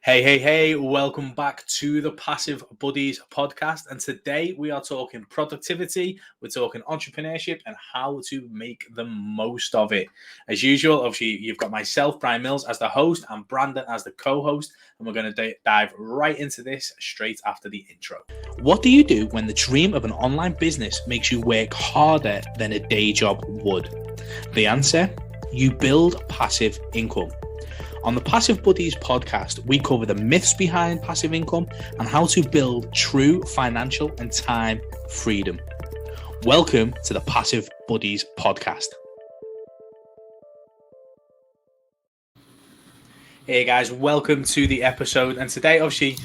Hey, welcome back to the Passive Buddies podcast. And today we are talking productivity, we're talking entrepreneurship, and how to make the most of it. As usual, obviously, you've got myself, Brian Mills, as the host, and Brandon as the co host. And we're going to dive right into this straight after the intro. What do you do when the dream of an online business makes you work harder than a day job would? The answer: you build passive income. On the Passive Buddies podcast, we cover the myths behind passive income and how to build true financial and time freedom. Welcome to the Passive Buddies podcast. Hey guys, welcome to the episode. And today, obviously,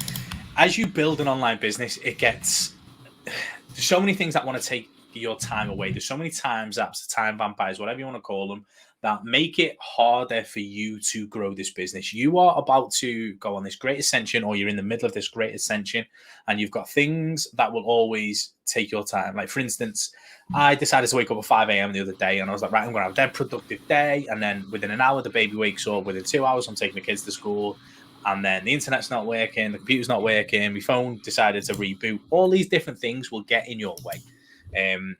as you build an online business, there's so many things that want to take your time away. There's so many time zaps, time vampires, whatever you want to call them, that make it harder for you to grow this business. You are about to go on this great ascension, or you're in the middle of this great ascension, and you've got things that will always take your time. Like, for instance, I decided to wake up at 5 a.m. the other day, and I was like, right, I'm going to have a dead productive day. And then within an hour, the baby wakes up. Within 2 hours, I'm taking the kids to school. And then the internet's not working, the computer's not working, my phone decided to reboot. All these different things will get in your way. And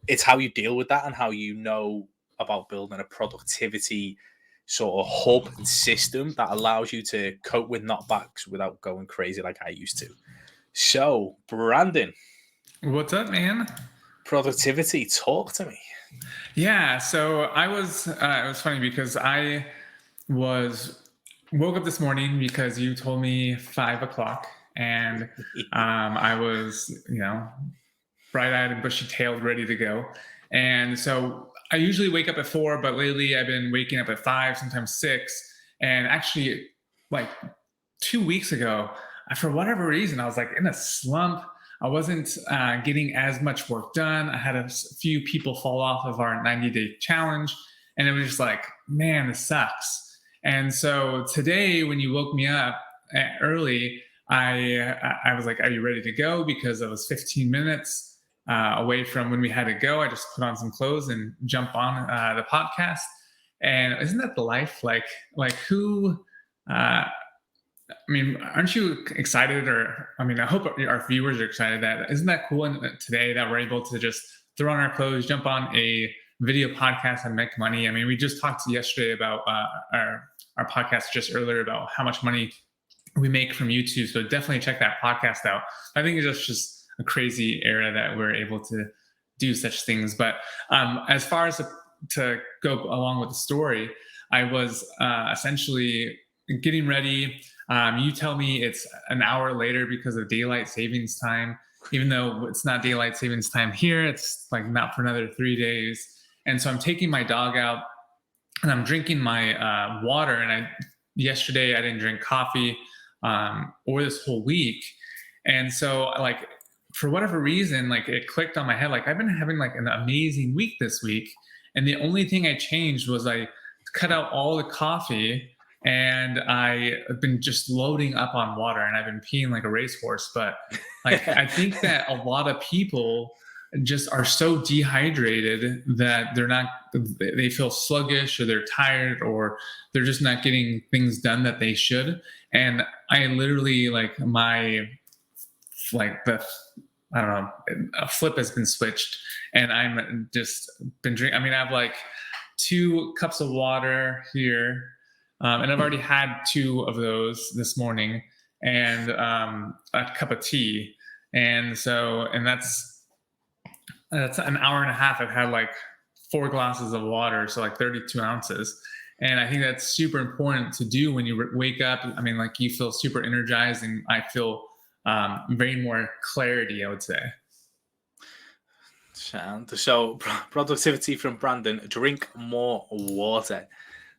it's how you deal with that and how you know about building a productivity sort of hub and system that allows you to cope with knockbacks without going crazy like I used to. So, Brandon. What's up, man? Productivity, talk to me. Yeah, so it was funny because I woke up this morning because you told me 5 o'clock, and I was, bright-eyed and bushy-tailed, ready to go. And so I usually wake up at 4, but lately I've been waking up at 5, sometimes 6. And actually, like 2 weeks ago, for whatever reason, I was like in a slump. I wasn't getting as much work done. I had a few people fall off of our 90-day challenge, and it was just like, man, this sucks. And so today, when you woke me up early, I was like, are you ready to go? Because it was 15 minutes away from when we had to go. I just put on some clothes and jump on the podcast. And isn't that the life? Like who, aren't you excited? I hope our viewers are excited. Isn't that cool today that we're able to just throw on our clothes, jump on a video podcast and make money? I mean, we just talked yesterday about our podcast just earlier about how much money we make from YouTube. So definitely check that podcast out. I think it's just a crazy era that we're able to do such things. But as far as to go along with the story, I was essentially getting ready. You tell me it's an hour later because of daylight savings time, even though it's not daylight savings time here. It's like not for another 3 days. And so I'm taking my dog out and I'm drinking my water. And yesterday I didn't drink coffee or this whole week. And so for whatever reason, it clicked on my head. I've been having an amazing week this week. And the only thing I changed was I cut out all the coffee and I've been just loading up on water, and I've been peeing like a racehorse. But I think that a lot of people just are so dehydrated that they feel sluggish, or they're tired, or they're just not getting things done that they should. And I literally a flip has been switched, and I'm just been drinking. I have 2 cups of water here, and I've already had 2 of those this morning, and a cup of tea. And that's an hour and a half. I've had 4 glasses of water, so 32 ounces. And I think that's super important to do when you wake up. You feel super energized, and I feel very more clarity, I would say. So productivity from Brandon: drink more water.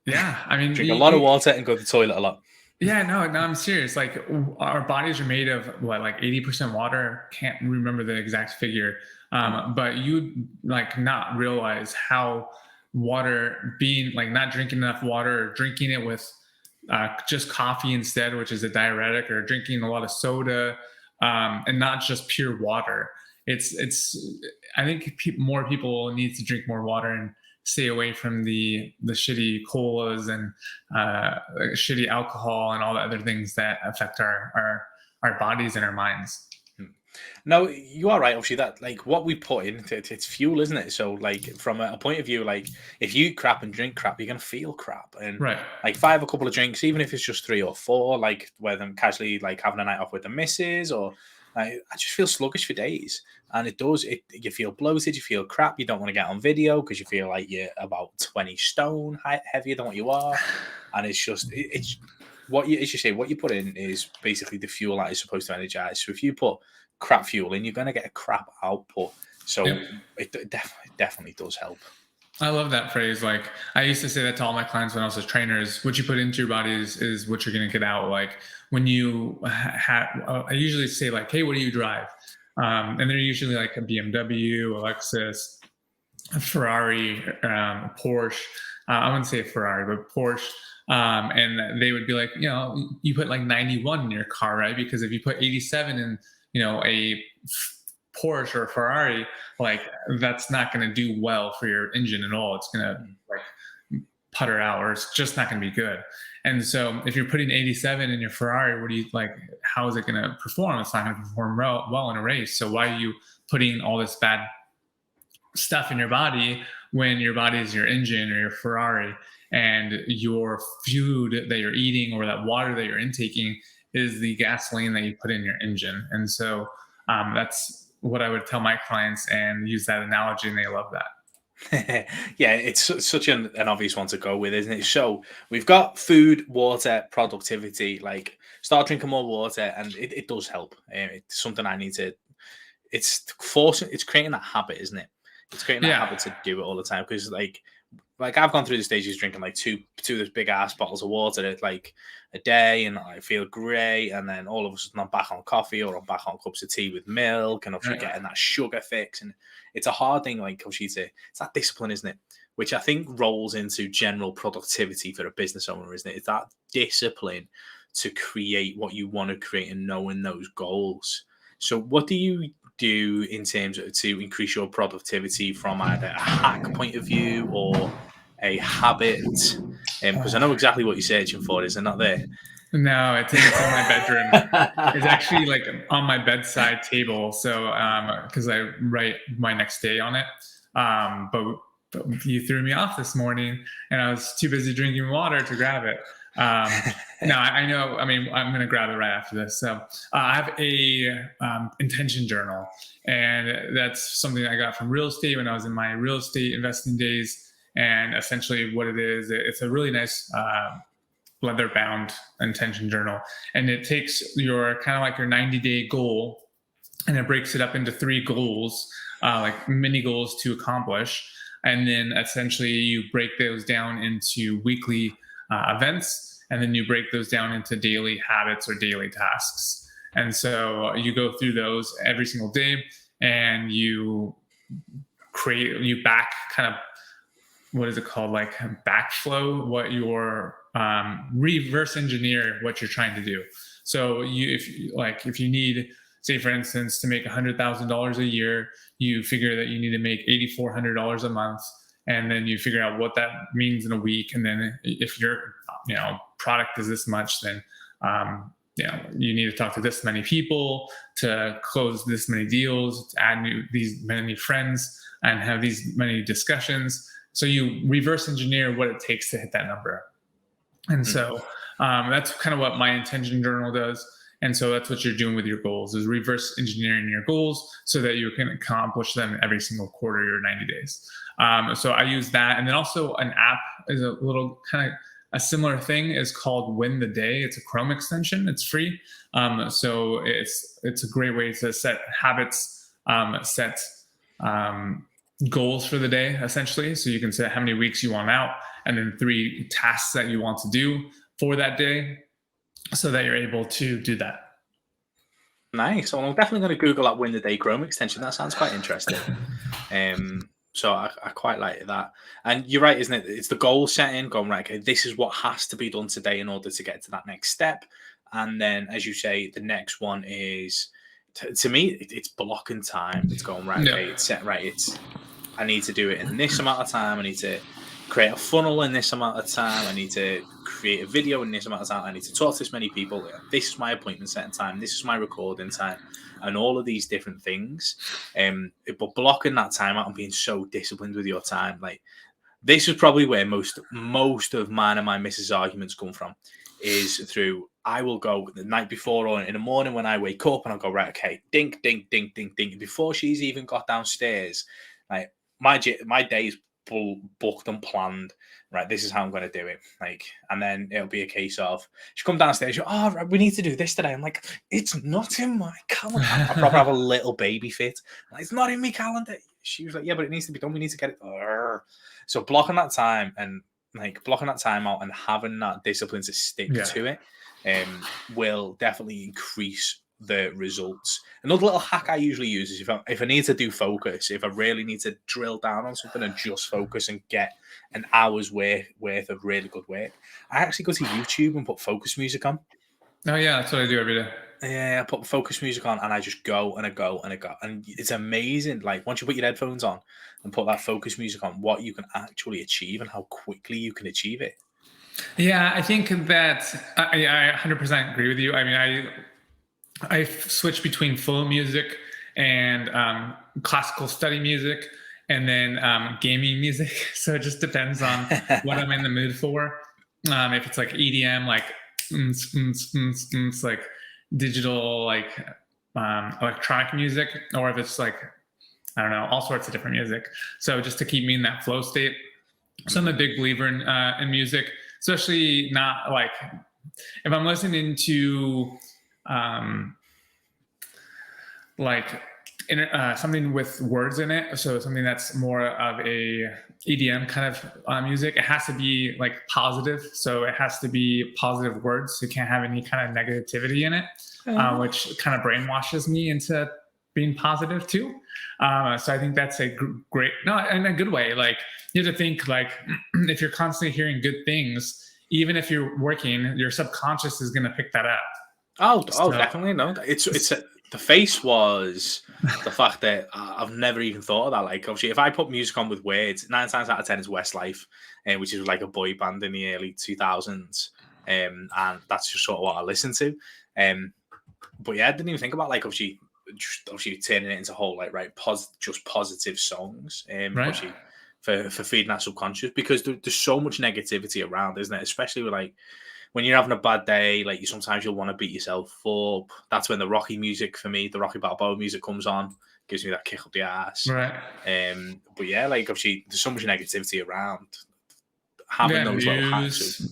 Yeah, drink a lot of water and go to the toilet a lot. Yeah, no, I'm serious. Our bodies are made of 80% water. Can't remember the exact figure, but you not realize how water being not drinking enough water, or drinking it with just coffee instead, which is a diuretic, or drinking a lot of soda, and not just pure water. I think more people need to drink more water and stay away from the shitty colas and shitty alcohol and all the other things that affect our bodies and our minds. No, you are right. Obviously, that like what we put in, it's fuel, isn't it? So, like from a point of view, like if you eat crap and drink crap, you're gonna feel crap. And Right. like if I have a couple of drinks, even if it's just 3 or 4, like where I'm casually like having a night off with the missus, or I just feel sluggish for days. And it does. You feel bloated, you feel crap. You don't want to get on video because you feel like you're about 20 stone heavier than what you are. And it's just it's what you, as you say, what you put in is basically the fuel that is supposed to energize. So if you put crap fuel in, you're going to get a crap output. So Yep. it definitely does help. I love that phrase. Like I used to say that to all my clients when I was a trainer: is what you put into your body is what you're going to get out. Like when you I usually say like, hey, what do you drive? And they're usually like a BMW, a Lexus, a Ferrari, Porsche. I wouldn't say a Ferrari, but Porsche. And they would be like, you put like 91 in your car, right? Because if you put 87 in, a Porsche or a Ferrari, like that's not going to do well for your engine at all. It's going to like putter out, or it's just not going to be good. And so if you're putting 87 in your Ferrari, what do you like? How is it going to perform? It's not going to perform well in a race. So why are you putting all this bad stuff in your body when your body is your engine or your Ferrari, and your food that you're eating or that water that you're intaking is the gasoline that you put in your engine? And so that's what I would tell my clients and use that analogy, and they love that. Yeah, it's such an obvious one to go with, isn't it? So we've got food, water, productivity. Like start drinking more water, and it does help. It's something I need to. It's creating that habit, isn't it? It's creating that habit to do it all the time, because like I've gone through the stages drinking like two of those big ass bottles of water at like a day, and I feel great, and then all of a sudden I'm back on coffee, or I'm back on cups of tea with milk, and obviously getting that sugar fix. And it's a hard thing, like obviously it's that discipline, isn't it? Which I think rolls into general productivity for a business owner, isn't it? It's that discipline to create what you want to create and knowing those goals. So what do you do in terms of to increase your productivity from either a hack point of view or a habit? Because I know exactly what you're searching for. Is it not there? No, it's in my bedroom. It's actually like on my bedside table. So, because I write my next day on it. But you threw me off this morning, and I was too busy drinking water to grab it. No, I know. I mean, I'm going to grab it right after this. So I have a intention journal, and that's something I got from real estate when I was in my real estate investing days. And essentially what it is, it's a really nice leather bound intention journal. And it takes your kind of like your 90-day goal, and it breaks it up into 3 goals, like mini goals to accomplish. And then essentially you break those down into weekly events, and then you break those down into daily habits or daily tasks. And so you go through those every single day, and you back kind of, what is it called? Like backflow what your reverse engineer what you're trying to do. So if you need, say for instance, to make $100,000 a year, you figure that you need to make $8,400 a month, and then you figure out what that means in a week. And then if your product is this much, then you need to talk to this many people to close this many deals, to add these many friends, and have these many discussions. So you reverse engineer what it takes to hit that number. And so that's kind of what my intention journal does. And so that's what you're doing with your goals, is reverse engineering your goals so that you can accomplish them every single quarter or 90 days. So I use that. And then also an app is a little kind of a similar thing, is called Win the Day. It's a Chrome extension. It's free. So it's a great way to set habits, set goals for the day, essentially. So you can set how many weeks you want out, and then 3 tasks that you want to do for that day, so that you're able to do that. Nice. Well, I'm definitely going to Google that Win the Day Chrome extension. That sounds quite interesting. So I quite like that. And you're right, isn't it? It's the goal setting, going, right, okay, this is what has to be done today in order to get to that next step. And then, as you say, the next one is, to me, it's blocking time. It's going, right, okay, it's set, right, it's I need to do it in this amount of time. I need to create a funnel in this amount of time. I need to create a video in this amount of time. I need to talk to this many people. This is my appointment setting time. This is my recording time, and all of these different things. But blocking that time out and being so disciplined with your time, like this is probably where most of mine and my missus' arguments come from, is through I will go the night before or in the morning when I wake up and I'll go, right, okay, dink, dink, dink, dink, dink. Before she's even got downstairs, like my day is booked and planned. Right, this is how I'm going to do it. Like, and then it'll be a case of she come downstairs. She, oh, right, we need to do this today. I'm like, it's not in my calendar. I probably have a little baby fit. Like, it's not in my calendar. She was like, yeah, but it needs to be done. We need to get it. So blocking that time and like blocking that time out and having that discipline to stick to it will definitely increase the results. Another little hack I usually use is if I need to do focus, if I really need to drill down on something and just focus and get an hour's worth of really good work, I actually go to YouTube and put focus music on. Oh yeah, that's what I do every day. Yeah, I put focus music on and I just go and I go and I go. And it's amazing. Like once you put your headphones on and put that focus music on, what you can actually achieve and how quickly you can achieve it. Yeah, I think that I 100% agree with you. I mean, I switch between flow music and classical study music and then gaming music. So it just depends on what I'm in the mood for. If it's like EDM, like it's like digital, like electronic music, or if it's like, I don't know, all sorts of different music. So just to keep me in that flow state. So I'm a big believer in music, especially not like if I'm listening to like something with words in it. So something that's more of a EDM kind of music. It has to be like positive. So it has to be positive words. So you can't have any kind of negativity in it, which kind of brainwashes me into being positive too. So I think that's a great, no, in a good way. Like you have to think like if you're constantly hearing good things, even if you're working, your subconscious is going to pick that up. Oh, definitely. No, the face was the fact that I've never even thought of that. Like, obviously, if I put music on with words, 9 times out of 10 is Westlife, which is like a boy band in the early 2000s. And that's just sort of what I listen to. But yeah, I didn't even think about like obviously turning it into whole like just positive songs. Right. Obviously for feeding that subconscious, because there's so much negativity around, isn't it? Especially with like when you're having a bad day, like sometimes you'll want to beat yourself up. That's when the Rocky music for me, the Rocky Balboa music comes on, gives me that kick up the ass. Right. But yeah, like obviously there's so much negativity around. Having those little hacks.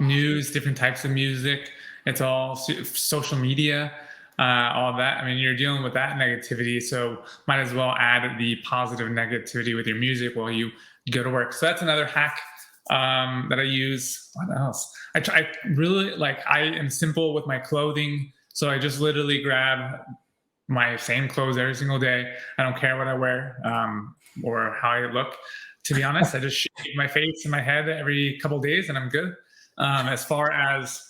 News, different types of music. It's all social media, all that. I mean, you're dealing with that negativity, so might as well add the positive negativity with your music while you go to work. So that's another hack that I use. What else? I really like, I am simple with my clothing. So I just literally grab my same clothes every single day. I don't care what I wear or how I look. To be honest, I just shave my face and my head every couple of days and I'm good. As far as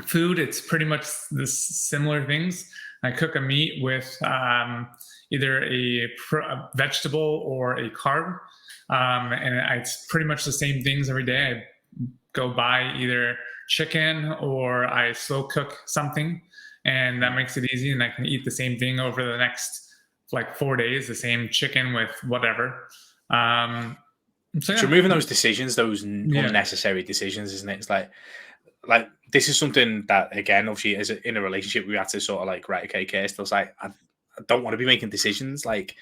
food, it's pretty much the similar things. I cook a meat with either a vegetable or a carb. And it's pretty much the same things every day. I go buy either chicken or I slow cook something, and that makes it easy. And I can eat the same thing over the next like 4 days, the same chicken with whatever. So removing those decisions, those unnecessary decisions, isn't it? It's like this is something that, again, obviously, as in a relationship, we had to sort of like, right, okay, Kirsty's like, I don't want to be making decisions. Like,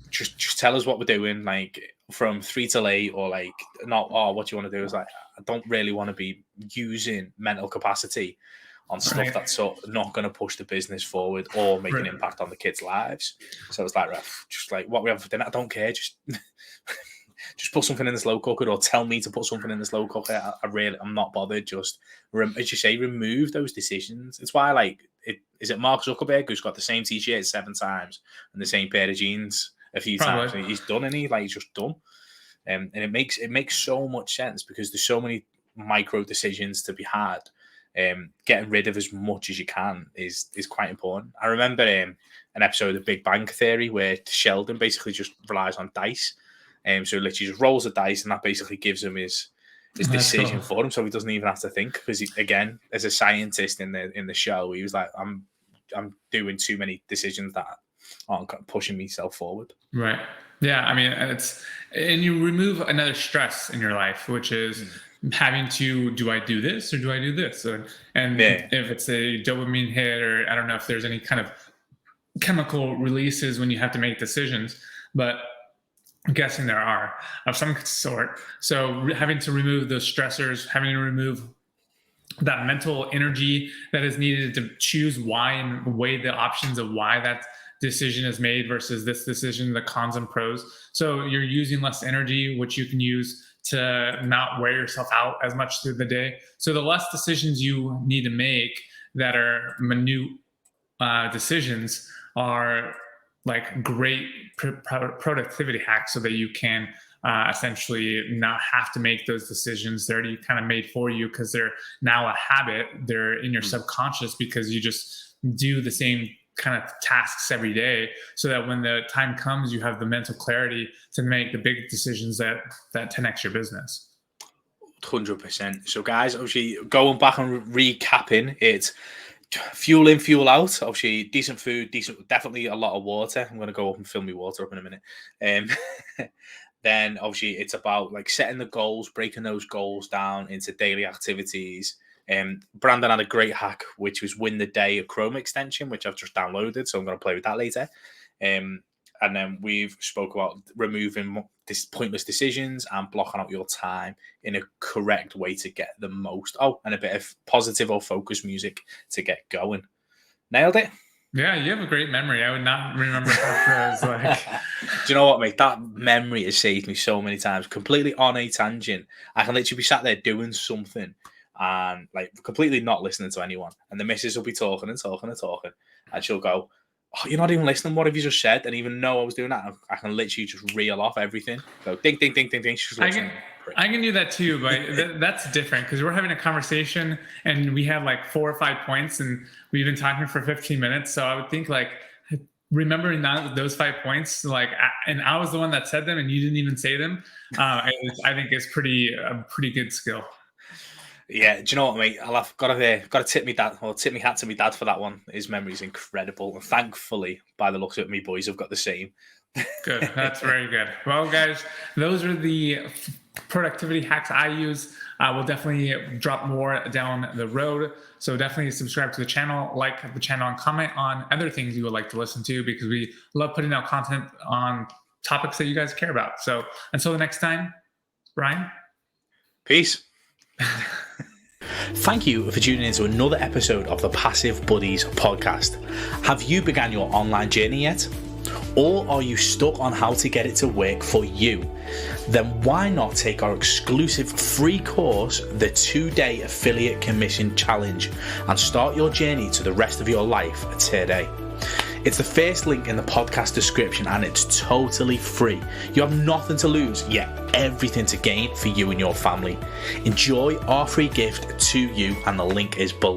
just tell us what we're doing. Like from 3 till 8, or like not. Oh, what you want to do is like, I don't really want to be using mental capacity on stuff that's sort of not going to push the business forward or make an impact on the kids' lives. So it's like, just like what we have for dinner. I don't care. Just put something in the slow cooker, or tell me to put something in the slow cooker. I'm not bothered. Just, as you say, remove those decisions. It's why, like, is it Mark Zuckerberg who's got the same t-shirt 7 times and the same pair of jeans a few times, and he's done, and he's just done. And it makes so much sense, because there's so many micro decisions to be had. Getting rid of as much as you can is quite important. I remember an episode of Big Bang Theory where Sheldon basically just relies on dice. So literally just rolls the dice, and that basically gives him his decision for him, so he doesn't even have to think. Because again, as a scientist in the show, he was like, I'm doing too many decisions that aren't pushing myself forward. Right. Yeah. I mean, and you remove another stress in your life, which is having to, do I do this or do I do this? And if it's a dopamine hit, or I don't know if there's any kind of chemical releases when you have to make decisions, but I'm guessing there are of some sort. So having to remove those stressors, having to remove that mental energy that is needed to choose why and weigh the options of why that decision is made versus this decision, the cons and pros. So you're using less energy, which you can use to not wear yourself out as much through the day. So the less decisions you need to make that are minute decisions are like great productivity hacks, so that you can essentially not have to make those decisions. They're already kind of made for you because they're now a habit. They're in your subconscious because you just do the same kind of tasks every day, so that when the time comes, you have the mental clarity to make the big decisions that 10x your business. 100%. So guys, obviously going back and recapping, it's fuel in, fuel out. Obviously decent food, definitely a lot of water. I'm going to go up and fill my water up in a minute. Then obviously it's about like setting the goals, breaking those goals down into daily activities. Brandon had a great hack, which was Win the Day, a Chrome extension, which I've just downloaded, so I'm going to play with that later. And then we've spoke about removing pointless decisions and blocking out your time in a correct way to get the most. Oh, and a bit of positive or focus music to get going. Nailed it. Yeah, you have a great memory. I would not remember how it was like. Do you know what, mate? That memory has saved me so many times. Completely on a tangent. I can literally be sat there doing something and like completely not listening to anyone. And the missus will be talking and talking and talking. And she'll go, "Oh, you're not even listening. What have you just said?" And even though I was doing that, I can literally just reel off everything. Go ding, ding, ding, ding, ding. She's listening. I can do that too, but that's different because we're having a conversation and we have like 4 or 5 points and we've been talking for 15 minutes. So I would think like remembering those 5 points, like, and I was the one that said them and you didn't even say them. I think is a pretty good skill. Yeah, do you know what, mate? I've got to tip me dad, or tip me hat to me dad for that one. His memory's incredible, and thankfully, by the looks of it, me boys have got the same. Good, that's very good. Well, guys, those are the productivity hacks I use. We'll definitely drop more down the road. So definitely subscribe to the channel, like the channel, and comment on other things you would like to listen to, because we love putting out content on topics that you guys care about. So until the next time, Brian. Peace. Thank you for tuning in to another episode of the Passive Buddies podcast. Have you begun your online journey yet? Or are you stuck on how to get it to work for you? Then why not take our exclusive free course, the 2-day Affiliate Commission Challenge, and start your journey to the rest of your life today. It's the first link in the podcast description and it's totally free. You have nothing to lose, yet everything to gain for you and your family. Enjoy our free gift to you, and the link is below.